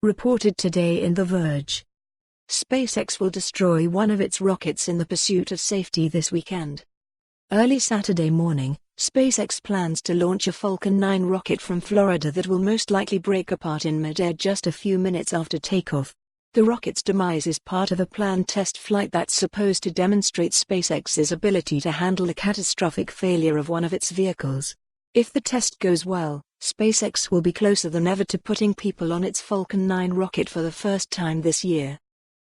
reported today in The Verge. SpaceX will destroy one of its rockets in the pursuit of safety this weekend. Early Saturday morning, SpaceX plans to launch a Falcon 9 rocket from Florida that will most likely break apart in midair just a few minutes after takeoff. The rocket's demise is part of a planned test flight that's supposed to demonstrate SpaceX's ability to handle a catastrophic failure of one of its vehicles. If the test goes well, SpaceX will be closer than ever to putting people on its Falcon 9 rocket for the first time this year.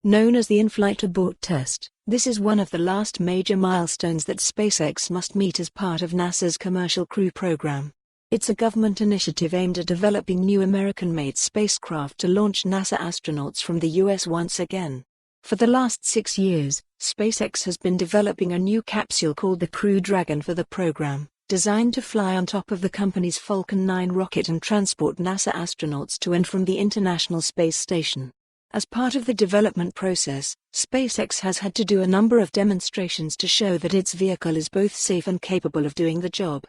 Known as the in-flight abort test, this is one of the last major milestones that SpaceX must meet as part of NASA's Commercial Crew program. It's a government initiative aimed at developing new American-made spacecraft to launch NASA astronauts from the US once again. For the last 6 years, SpaceX has been developing a new capsule called the Crew Dragon for the program, designed to fly on top of the company's Falcon 9 rocket and transport NASA astronauts to and from the International Space Station. As part of the development process, SpaceX has had to do a number of demonstrations to show that its vehicle is both safe and capable of doing the job.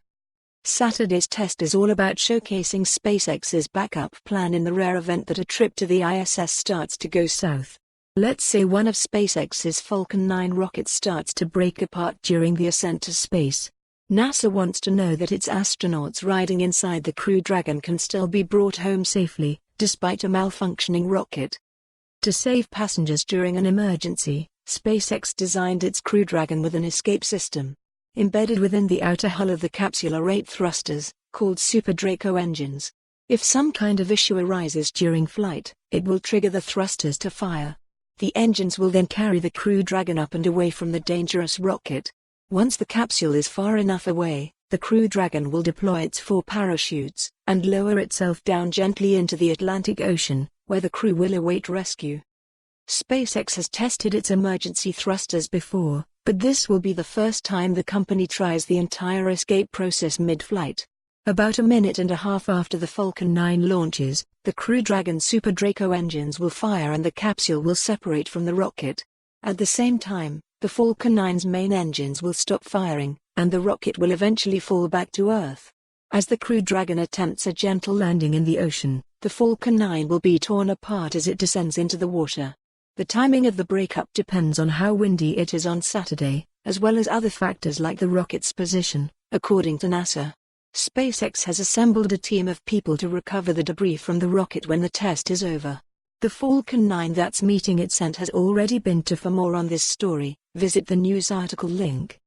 Saturday's test is all about showcasing SpaceX's backup plan in the rare event that a trip to the ISS starts to go south. Let's say one of SpaceX's Falcon 9 rockets starts to break apart during the ascent to space. NASA wants to know that its astronauts riding inside the Crew Dragon can still be brought home safely, despite a malfunctioning rocket. To save passengers during an emergency, SpaceX designed its Crew Dragon with an escape system. Embedded within the outer hull of the capsule are 8 thrusters, called Super Draco engines. If some kind of issue arises during flight, it will trigger the thrusters to fire. The engines will then carry the Crew Dragon up and away from the dangerous rocket. Once the capsule is far enough away, the Crew Dragon will deploy its 4 parachutes, and lower itself down gently into the Atlantic Ocean, where the crew will await rescue. SpaceX has tested its emergency thrusters before, but this will be the first time the company tries the entire escape process mid-flight. About a minute and a half after the Falcon 9 launches, the Crew Dragon Super Draco engines will fire and the capsule will separate from the rocket. At the same time, the Falcon 9's main engines will stop firing, and the rocket will eventually fall back to Earth. As the Crew Dragon attempts a gentle landing in the ocean, the Falcon 9 will be torn apart as it descends into the water. The timing of the breakup depends on how windy it is on Saturday, as well as other factors like the rocket's position, according to NASA. SpaceX has assembled a team of people to recover the debris from the rocket when the test is over. The Falcon 9 that's meeting its end has already been to. For more on this story, visit the news article link.